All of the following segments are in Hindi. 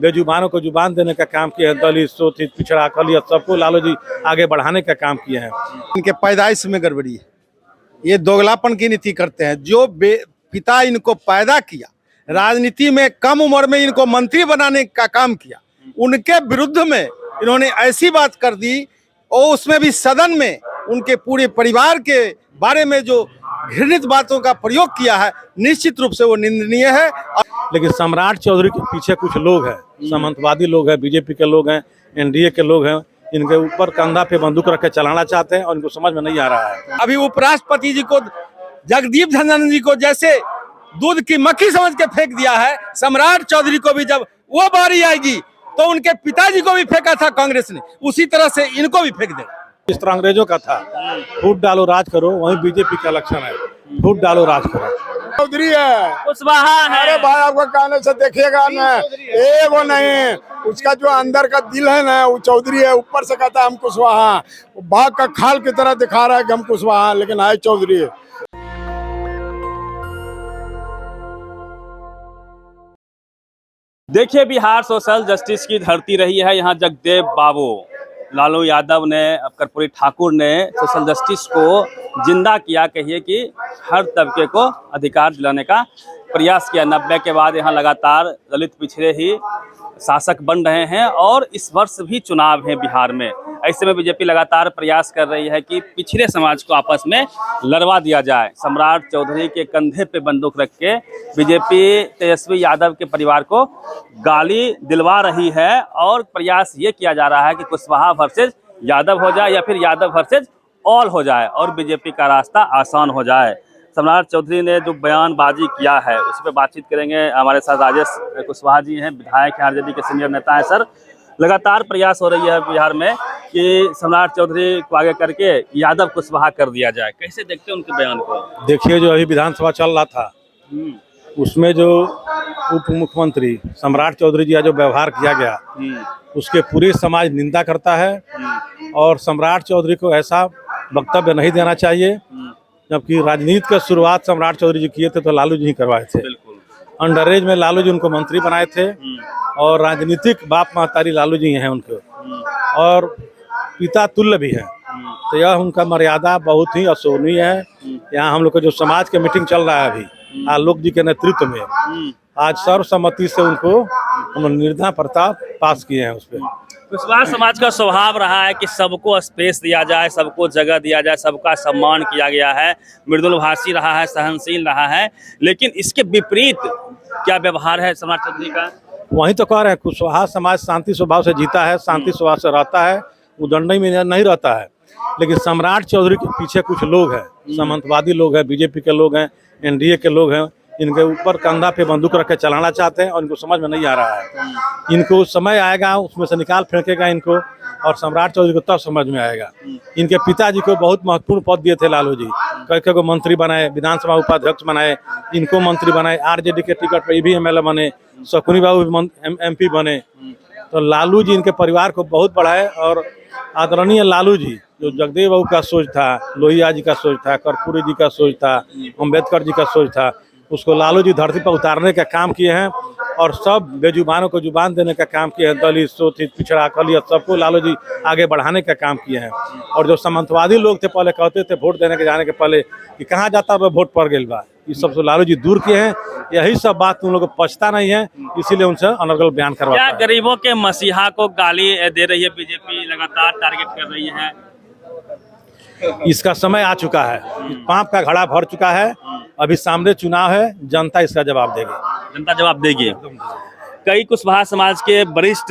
बेजुबानों को जुबान देने का काम किया है। दलित, शोषित, पिछड़ा, खलियत सबको लालू जी आगे बढ़ाने का काम किए हैं। इनके पैदाइश में गड़बड़ी है, ये दोगलापन की नीति करते हैं। जो पिता इनको पैदा किया, राजनीति में कम उम्र में इनको मंत्री बनाने का काम किया, उनके विरुद्ध में इन्होंने ऐसी बात कर दी और उसमें भी सदन में उनके पूरे परिवार के बारे में जो घृणित बातों का प्रयोग किया है, निश्चित रूप से वो निंदनीय है। लेकिन सम्राट चौधरी के पीछे कुछ लोग हैं, सामंतवादी लोग हैं, बीजेपी के लोग हैं, एनडीए के लोग हैं। इनके ऊपर कंधा पे बंदूक रख के चलाना चाहते हैं और इनको समझ में नहीं आ रहा है। अभी उपराष्ट्रपति जी को, जगदीप धनखड़ जी को जैसे दूध की मक्खी समझ के फेंक दिया है, सम्राट चौधरी को भी जब वो बारी आएगी तो उनके पिताजी को भी फेंका था कांग्रेस ने, उसी तरह से इनको भी फेंक दे। इस तरह अंग्रेजों का था, फूट डालो राज करो, वही बीजेपी का लक्षण है, फूट डालो राज करो। चौधरी है, कुशवाहा है। अरे भाई आपका कहने से देखिएगा ना, वो नहीं, उसका जो अंदर का दिल है ना वो चौधरी है। ऊपर से कहता है हम कुशवाहा, बाघ का खाल की तरह दिखा रहा है कि हम कुशवाहा, लेकिन है चौधरी है। देखिए, बिहार सोशल जस्टिस की धरती रही है। यहाँ जगदेव बाबू, लालू यादव ने, कर्पूरी ठाकुर ने सोशल जस्टिस को जिंदा किया, कहिए कि हर तबके को अधिकार दिलाने का प्रयास किया। 90 के बाद यहाँ लगातार दलित पिछड़े ही शासक बन रहे हैं और इस वर्ष भी चुनाव है बिहार में। ऐसे में बीजेपी लगातार प्रयास कर रही है कि पिछड़े समाज को आपस में लड़वा दिया जाए। सम्राट चौधरी के कंधे पे बंदूक रख के बीजेपी तेजस्वी यादव के परिवार को गाली दिलवा रही है और प्रयास ये किया जा रहा है कि कुशवाहा वर्सेज यादव हो जाए या फिर यादव वर्सेज ऑल हो जाए और बीजेपी का रास्ता आसान हो जाए। सम्राट चौधरी ने जो बयानबाजी किया है उस पर बातचीत करेंगे। हमारे साथ राजेश कुशवाहा जी हैं, विधायक हैं, आरजेडी के सीनियर नेता हैं। सर, लगातार प्रयास हो रही है बिहार में कि सम्राट चौधरी को आगे करके यादव कुशवाहा कर दिया जाए, कैसे देखते हैं उनके बयान को? देखिए, जो अभी विधानसभा चल रहा था उसमें जो उप मुख्यमंत्री सम्राट चौधरी जी का जो व्यवहार किया गया उसके पूरे समाज निंदा करता है और सम्राट चौधरी को ऐसा वक्तव्य नहीं देना चाहिए। जबकि राजनीति का शुरुआत सम्राट चौधरी जी किए थे तो लालू जी ही करवाए थे। अंडर एज में लालू जी उनको मंत्री बनाए थे और राजनीतिक बाप महतारी लालू जी हैं उनके, और पिता तुल्य भी है। तो यह उनका मर्यादा बहुत ही अशोभनीय है। यहाँ हम लोग का जो समाज के मीटिंग चल रहा है अभी आलोक जी के नेतृत्व में, आज सर्वसम्मति से उनको हम निर्णय प्रस्ताव पास किए हैं। उस पर कुशवाहा समाज का स्वभाव रहा है कि सबको स्पेस दिया जाए, सबको जगह दिया जाए, सबका सम्मान किया गया है, मृदुलभाषी रहा है, सहनशील रहा है। लेकिन इसके विपरीत क्या व्यवहार है सम्राट चौधरी का? वही तो कह रहे हैं, कुशवाहा समाज शांति स्वभाव से जीता है, शांति स्वभाव से रहता है, उदंडई में नहीं रहता है। लेकिन सम्राट चौधरी के पीछे कुछ लोग हैं, सामंतवादी लोग हैं, बीजेपी के लोग हैं, एनडीए के लोग हैं। इनके ऊपर कंधा पे बंदूक रख के चलाना चाहते हैं और इनको समझ में नहीं आ रहा है। इनको समय आएगा, उसमें से निकाल फेंकेगा इनको, और सम्राट चौधरी को तब समझ में आएगा। इनके पिताजी को बहुत महत्वपूर्ण पद दिए थे लालू जी, कई को मंत्री बनाए, विधानसभा उपाध्यक्ष बनाए, इनको मंत्री बनाए, आरजेडी के टिकट पर भी एमएलए बने, शकुनी बाबू भी एमपी बने। तो लालू जी इनके परिवार को बहुत बढ़ाए और आदरणीय लालू जी जो जगदेव बाबू का सोच था, लोहिया जी का सोच था, कर्पूरी जी का सोच था, अम्बेडकर जी का सोच था, उसको लालू जी धरती पर उतारने का काम किए हैं और सब बेजुबानों को जुबान देने का काम किए हैं। दलित, शोषित, पिछड़ा, खलियत सबको लालू जी आगे बढ़ाने का काम किए हैं। और जो सामंतवादी लोग थे पहले कहते थे वोट देने के जाने के पहले कि कहाँ जाता है वोट पड़ गई बा, ये सब लालू जी दूर किए हैं। यही सब बात उन लोगों को पछता नहीं है, इसीलिए उनसे अनर्गल बयान करवाया। क्या गरीबों के मसीहा को गाली दे रही है बीजेपी, लगातार टारगेट कर रही है? इसका समय आ चुका है, पाप का घड़ा भर चुका है। अभी सामने चुनाव है, जनता इसका जवाब देगी। जनता जवाब देगी। कई कुशवाहा समाज के वरिष्ठ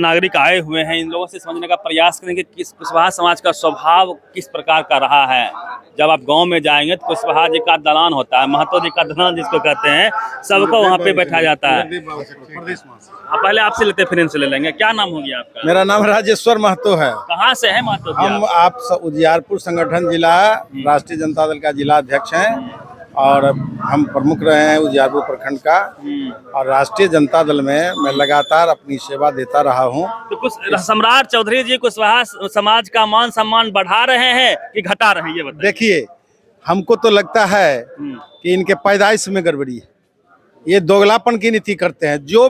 नागरिक आए हुए हैं, इन लोगों से समझने का प्रयास करेंगे कि कुशवाहा समाज का स्वभाव किस प्रकार का रहा है। जब आप गांव में जाएंगे तो कुशवाहा जी का दलान होता है, महतो जी का दलान जिसको कहते हैं, सबको वहां पे बैठा जाता है। पहले आपसे लेते फिर इनसे ले लेंगे। क्या नाम हो गया आपका? मेरा नाम राजेश्वर महतो है। कहाँ से है महतो जी? हम आप उजियारपुर संगठन जिला राष्ट्रीय जनता दल का जिला अध्यक्ष हैं और हम प्रमुख रहे हैं उजियारपुर प्रखंड का, और राष्ट्रीय जनता दल में मैं लगातार अपनी सेवा देता रहा हूं। तो कुछ सम्राट चौधरी जी कुशवाहा समाज का मान सम्मान बढ़ा रहे हैं कि घटा रहे हैं, ये बताइए। देखिए, हमको तो लगता है कि इनके पैदाइश में गड़बड़ी है, ये दोगलापन की नीति करते हैं। जो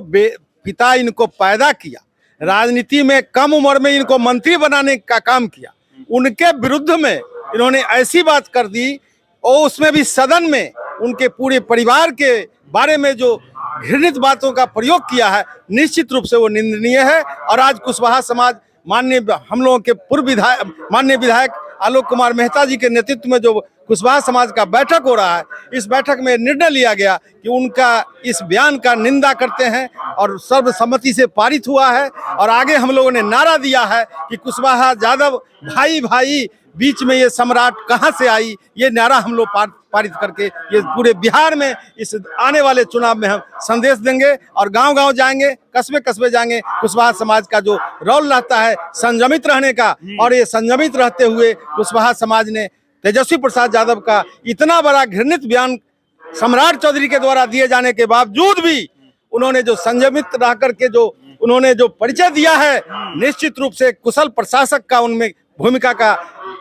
पिता इनको पैदा किया, राजनीति में कम उम्र में इनको मंत्री बनाने का काम किया, उनके विरुद्ध में इन्होंने ऐसी बात कर दी और उसमें भी सदन में उनके पूरे परिवार के बारे में जो घृणित बातों का प्रयोग किया है, निश्चित रूप से वो निंदनीय है। और आज कुशवाहा समाज माननीय हम लोगों के पूर्व विधायक माननीय विधायक आलोक कुमार मेहता जी के नेतृत्व में जो कुशवाहा समाज का बैठक हो रहा है, इस बैठक में निर्णय लिया गया कि उनका इस बयान का निंदा करते हैं और सर्वसम्मति से पारित हुआ है। और आगे हम लोगों ने नारा दिया है कि कुशवाहा यादव भाई भाई बीच में ये सम्राट कहां से आई, ये नारा हम लोग पारित करके ये पूरे बिहार में इस आने वाले चुनाव में हम संदेश देंगे और गांव-गांव जाएंगे, कस्बे-कस्बे जाएंगे। कुशवाहा समाज का जो रोल रहता है संयमित रहने का, और ये संयमित रहते हुए कुशवाहा समाज ने तेजस्वी प्रसाद यादव का इतना बड़ा घृणित बयान सम्राट चौधरी के द्वारा दिए जाने के बावजूद भी उन्होंने जो संयमित रह करके जो उन्होंने जो परिचय दिया है, निश्चित रूप से कुशल प्रशासक का उनमें भूमिका का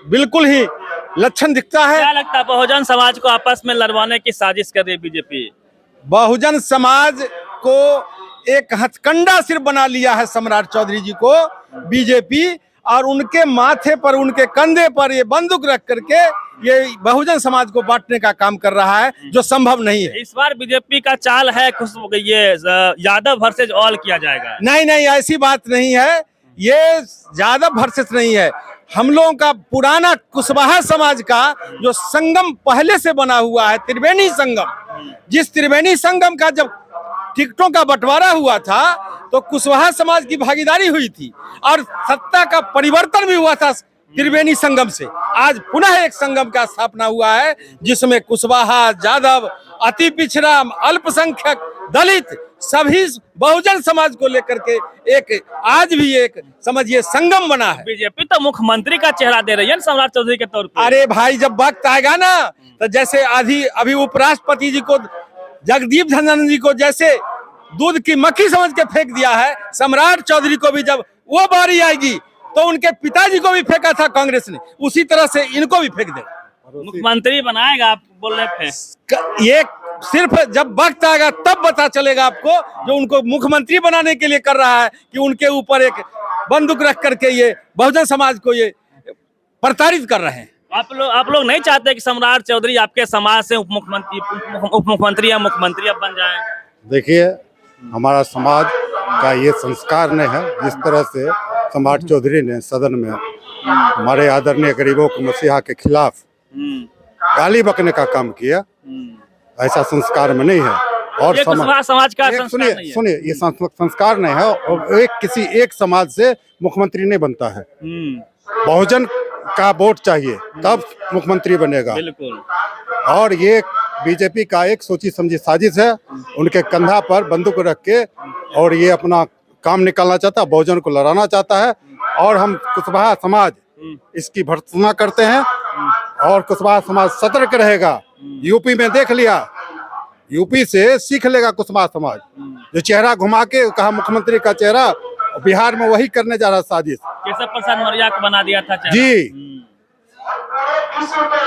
बिल्कुल ही लक्षण दिखता है। क्या लगता है बहुजन समाज को आपस में लड़वाने की साजिश कर रही है बीजेपी? बहुजन समाज को एक हथकंडा सिर्फ बना लिया है सम्राट चौधरी जी को बीजेपी, और उनके माथे पर उनके कंधे पर ये बंदूक रख करके ये बहुजन समाज को बांटने का काम कर रहा है, जो संभव नहीं है। इस बार बीजेपी का चाल है ये यादव वर्सेज ऑल किया जाएगा। नहीं नहीं, ऐसी बात नहीं है, ये यादव वर्सेस नहीं है। हम लोगों का पुराना कुशवाहा समाज का जो संगम पहले से बना हुआ है, त्रिवेणी संगम, जिस त्रिवेणी संगम का जब टिकटों का बंटवारा हुआ था तो कुशवाहा समाज की भागीदारी हुई थी और सत्ता का परिवर्तन भी हुआ था त्रिवेणी संगम से। आज पुनः एक संगम का स्थापना हुआ है जिसमें कुशवाहा, यादव, अति पिछड़ा, अल्पसंख्यक, दलित सभी बहुजन समाज को लेकर के एक आज भी एक समझिए संगम बना है। बीजेपी तो मुख्यमंत्री का चेहरा दे रही है सम्राट चौधरी के तौर पे। अरे भाई, जब वक्त आएगा ना तो जैसे अभी उपराष्ट्रपति जी को, जगदीप धनखड़ जी को जैसे दूध की मक्खी समझ के फेंक दिया है, सम्राट चौधरी को भी जब वो बारी आएगी तो उनके पिताजी को भी फेंका था कांग्रेस ने, उसी तरह से इनको भी फेंक दे। मुख्यमंत्री बनाएगा आप बोल रहे थे। ये सिर्फ जब वक्त आएगा तब पता चलेगा आपको, जो उनको मुख्यमंत्री बनाने के लिए कर रहा है कि उनके ऊपर एक बंदूक रख करके ये बहुजन समाज को ये प्रताड़ित कर रहे हैं। आप लोग नहीं चाहते कि सम्राट चौधरी आपके समाज से उप मुख्यमंत्री या मुख्यमंत्री अब बन जाए? देखिए, हमारा समाज का ये संस्कार नहीं है। जिस तरह से सम्राट चौधरी ने सदन में हमारे आदरणीय गरीबों को मसीहा के खिलाफ गाली बकने का काम किया, ऐसा संस्कार में नहीं है। और समाज का सुनिए, ये संस्कार नहीं है और किसी एक समाज से मुख्यमंत्री नहीं बनता है। बहुजन का वोट चाहिए तब मुख्यमंत्री बनेगा। बिल्कुल। और ये बीजेपी का एक सोची समझी साजिश है, उनके कंधा पर बंदूक रख के, और ये अपना काम निकालना चाहता है, बहुजन को लड़ाना चाहता है। और हम कुशवाहा समाज इसकी भर्त्सना करते हैं और कुशवाहा समाज सतर्क रहेगा। यूपी में देख लिया, यूपी से सीख लेगा कुशवाहा समाज, जो चेहरा घुमा के कहा मुख्यमंत्री का चेहरा, बिहार में वही करने जा रहा साजिश। केशव प्रसाद मौर्य को बना दिया था चेहरा। जी,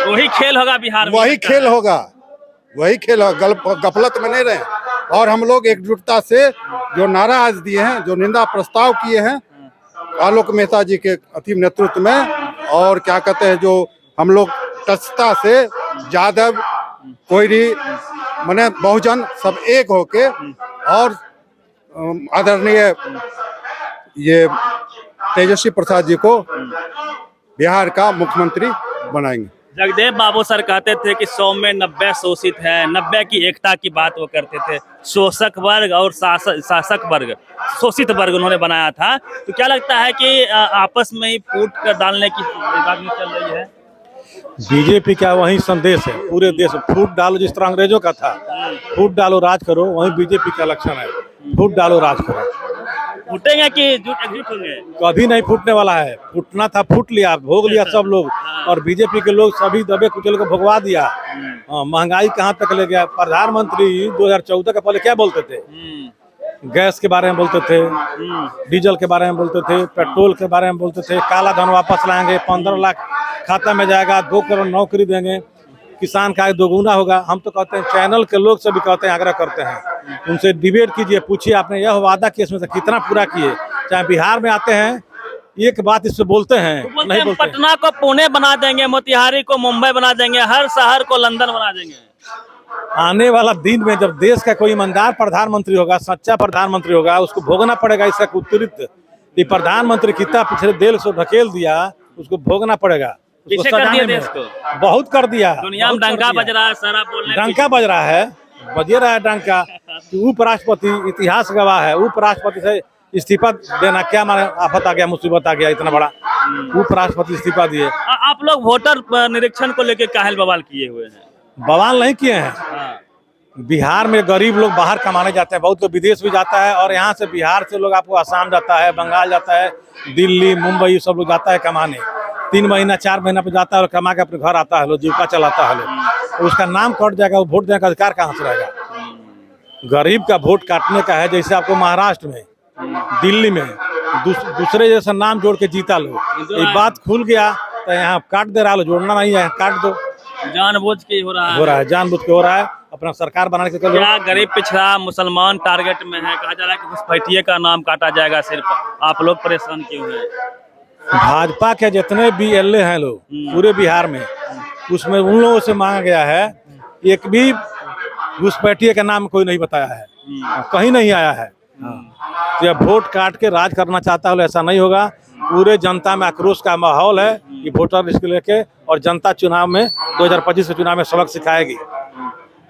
वही खेल होगा बिहार में, वही खेल होगा, वही खेल होगा, गफलत में नहीं रहे। और हम लोग एकजुटता से जो नारा आज दिए हैं, जो निंदा प्रस्ताव किए हैं आलोक मेहता जी के अतीम नेतृत्व में, और क्या कहते हैं, जो हम लोग टचता से यादव, कोयरी, माने बहुजन सब एक होके और आदरणीय ये तेजस्वी प्रसाद जी को बिहार का मुख्यमंत्री बनाएंगे। जगदेव बाबू सर कहते थे कि 100 में 90 शोषित है, 90 की एकता की बात वो करते थे। शोषक वर्ग और शासक वर्ग, शोषित वर्ग उन्होंने बनाया था। तो क्या लगता है कि आपस में ही फूट कर डालने की बात चल रही है? बीजेपी का वही संदेश है पूरे देश में, फूट डालो, जिस तरह अंग्रेजों का था फूट डालो राज करो, वही बीजेपी का लक्षण है, फूट डालो राज करो। फूटेंगे कि एकजुट होंगे? कभी नहीं फूटने वाला है, फूटना था फूट लिया, भोग लिया सब लोग, और बीजेपी के लोग सभी दबे कुचल को भगवा दिया। महंगाई कहाँ तक ले गया। प्रधानमंत्री 2014 के पहले क्या बोलते थे? गैस के बारे में बोलते थे, डीजल के बारे में बोलते थे, पेट्रोल के बारे में बोलते थे, काला धन वापस लाएंगे, 15 लाख खाता में जाएगा, 2 करोड़ नौकरी देंगे। किसान का दोगुना होगा। हम तो कहते हैं चैनल के लोग से भी कहते हैं, आग्रह करते हैं, उनसे डिबेट कीजिए, पूछिए आपने यह वादा किया इसमें से कितना पूरा किए। चाहे बिहार में आते हैं एक बात इस पे बोलते हैं, बोलते नहीं हैं बोलते। पटना को पुणे बना देंगे, मोतिहारी को मुंबई बना देंगे, हर शहर को लंदन बना देंगे। आने वाला दिन में जब देश का कोई ईमानदार प्रधानमंत्री होगा, सच्चा प्रधानमंत्री होगा, उसको भोगना पड़ेगा इसका उत्तरित। ये प्रधानमंत्री कितना पिछले देश से ढकेल दिया, उसको भोगना पड़ेगा। उसको पीछे कर दिया सजाने देश में को। बहुत कर दिया, दुनिया में बहुत कर डंका दिया। बज रहा है, सारा बोलने डंका बज रहा है, बजे रहा है डंका कि उपराष्ट्रपति, इतिहास गवाह है, उपराष्ट्रपति से इस्तीफा देना क्या माने, आफत आ गया, मुसीबत आ गया इतना बड़ा, उपराष्ट्रपति इस्तीफा दिए। आप लोग वोटर निरीक्षण को लेकर काहिल बवाल किए हुए हैं। बवाल नहीं किए हैं। हाँ। बिहार में गरीब लोग बाहर कमाने जाते हैं, बहुत लोग विदेश भी जाता है, और यहाँ से बिहार से लोग आपको आसाम जाता है, बंगाल जाता है, दिल्ली, मुंबई, सब लोग जाता है कमाने। 3 महीना 4 महीना पे जाता है और कमा के अपने घर आता है, लोग जीविका चलाता है लोग। तो उसका नाम कट जाएगा, वो वोट देने का अधिकार कहाँ से रहेगा? गरीब का वोट काटने का है। जैसे आपको महाराष्ट्र में, दिल्ली में दूसरे जैसा नाम जोड़ के जीता लो, ये बात खुल गया तो यहाँ काट दे रहा लो, जोड़ना नहीं है, काट दो। जानबूझ के हो रहा है, जानबूझ के हो रहा है, अपना सरकार बनाने के चक्कर में। क्या गरीब पिछड़ा मुसलमान टारगेट में है? कहा जा रहा है कि घुसपैठिए का नाम काटा जाएगा सिर्फ। आप लोग परेशान क्यों हैं? भाजपा के जितने भी एल हैं लोग पूरे बिहार में, उसमें उन लोगों से मांगा गया है, एक भी घुसपैठिए का नाम कोई नहीं बताया है, कहीं नहीं आया है। जब वोट काट के राज करना चाहता है, ऐसा नहीं होगा। पूरे जनता में आक्रोश का माहौल है कि वोटर लिस्ट लेके, और जनता चुनाव में 2025 के चुनाव में सबक सिखाएगी।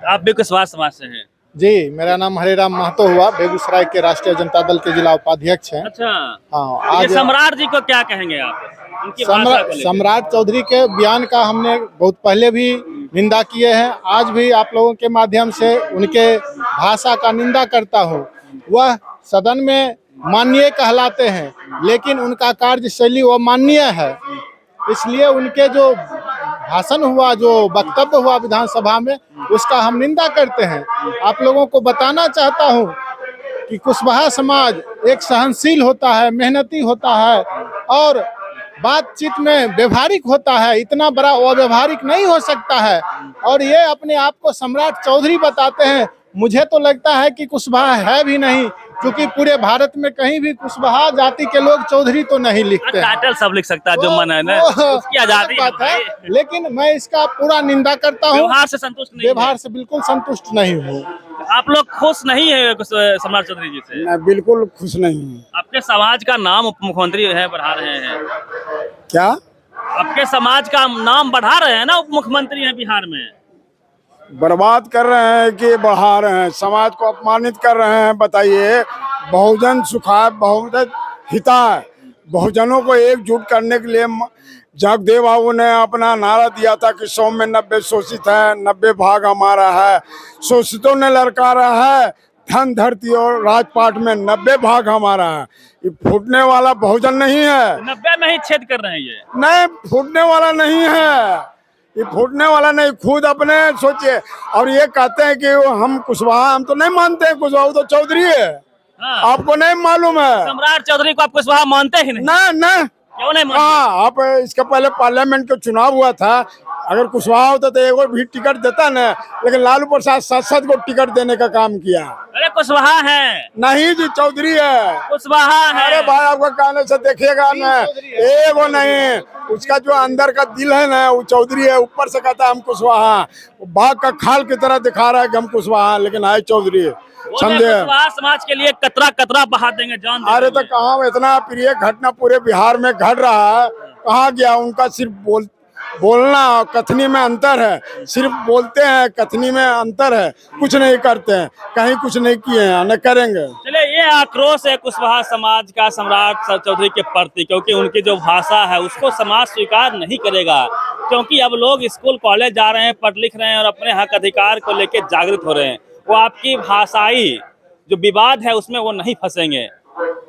आप भी कुशवाहा समाज से हैं? जी, मेरा नाम हरेराम महतो हुआ, बेगूसराय के राष्ट्रीय जनता दल के जिला उपाध्यक्ष हैं। अच्छा। हाँ, ये आज सम्राट जी को क्या कहेंगे आप? उनकी भाषा को लेकर। सम्राट चौधरी के बयान का हमने बहुत पहले भी निंदा किए हैं, आज भी आप लोगों के माध्यम से उनके भाषा का निंदा करता हूँ। वह सदन में माननीय कहलाते हैं, लेकिन उनका कार्यशैली वो माननीय है, इसलिए उनके जो भाषण हुआ, जो वक्तव्य हुआ विधानसभा में, उसका हम निंदा करते हैं। आप लोगों को बताना चाहता हूं कि कुशवाहा समाज एक सहनशील होता है, मेहनती होता है और बातचीत में व्यवहारिक होता है, इतना बड़ा अव्यवहारिक नहीं हो सकता है। और ये अपने आप को सम्राट चौधरी बताते हैं। मुझे तो लगता है कि कुशवाहा है भी नहीं, क्योंकि पूरे भारत में कहीं भी कुशवाहा जाति के लोग चौधरी तो नहीं लिखते हैं। टाइटल सब लिख सकता है जो मन है ना, उसकी आजादी बात है, लेकिन मैं इसका पूरा निंदा करता हूँ। व्यवहार से संतुष्ट नहीं है। व्यवहार से बिल्कुल संतुष्ट नहीं हूँ। आप लोग खुश नहीं है सम्राट चौधरी जी से? मैं बिल्कुल खुश नहीं हूँ। आपके समाज का नाम उप मुख्यमंत्री है बढ़ा रहे हैं। क्या? आपके समाज का नाम बढ़ा रहे हैं ना, उप मुख्यमंत्री हैं बिहार में। बर्बाद कर रहे हैं कि बढ़ा रहे हैं? समाज को अपमानित कर रहे हैं। बताइए, बहुजन सुखाय बहुजन हिताय, बहुजनों को एकजुट करने के लिए जगदेव बाबू ने अपना नारा दिया था कि 100 में 90 शोषित है, 90 भाग हमारा है। शोषितों ने ललकारा है, धन धरती और राजपाट में 90 भाग हमारा है। ये फूटने वाला बहुजन नहीं है। 90 में ही छेद कर रहे हैं ये। नहीं, फूटने वाला नहीं है, ये फूटने वाला नहीं। खुद अपने सोचिए। और ये कहते हैं कि हम कुशवाहा, हम तो नहीं मानते हैं कुशवाहा, तो चौधरी है। हाँ। आपको नहीं मालूम है? सम्राट चौधरी को आप कुशवाहा मानते ही नहीं? ना क्यों नहीं मानते? हाँ, आप इसके पहले पार्लियामेंट का चुनाव हुआ था, अगर कुशवाहा होता तो एक और भी टिकट देता ना, लेकिन लालू प्रसाद 7-7 को टिकट देने का काम किया। अरे कुशवाहा है। नहीं जी, चौधरी है। कुशवाहा है। अरे भाई, आपका कहने से देखिएगा ना, वो नहीं, उसका जो अंदर का दिल है ना, वो चौधरी है। ऊपर से कहता है हम कुशवाहा, बाघ का खाल की तरह दिखा रहा है कि हम कुशवाहा, लेकिन है चौधरी। समझे? कुशवाहा समाज के लिए कतरा कतरा बहा देंगे जान। अरे तो कहाँ इतना प्रिय घटना पूरे बिहार में घट रहा है, कहाँ गया? उनका सिर्फ बोलना और कथनी में अंतर है। सिर्फ बोलते हैं, कथनी में अंतर है, कुछ नहीं करते हैं, कहीं कुछ नहीं किए हैं, न करेंगे। चले, ये आक्रोश है कुशवाहा समाज का सम्राट चौधरी के प्रति, क्योंकि उनकी जो भाषा है उसको समाज स्वीकार नहीं करेगा। क्योंकि अब लोग स्कूल कॉलेज जा रहे हैं, पढ़ लिख रहे हैं और अपने हक अधिकार को लेकर जागृत हो रहे हैं। वो आपकी भाषाई जो विवाद है उसमें वो नहीं फंसेंगे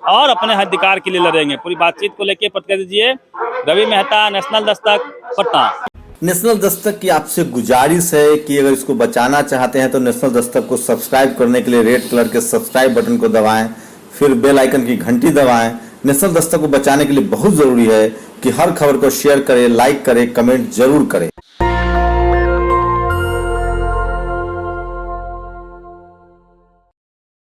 और अपने अधिकार के लिए लड़ेंगे। पूरी बातचीत को लेकर प्रतिक्रिया दीजिए रवि मेहता, नेशनल दस्तक, पटना। नेशनल दस्तक की आपसे गुजारिश है कि अगर इसको बचाना चाहते हैं तो नेशनल दस्तक को सब्सक्राइब करने के लिए रेड कलर के सब्सक्राइब बटन को दबाएं, फिर बेल आइकन की घंटी दबाएं। नेशनल दस्तक को बचाने के लिए बहुत जरूरी है कि हर खबर को शेयर करें, लाइक करें, कमेंट जरूर करें।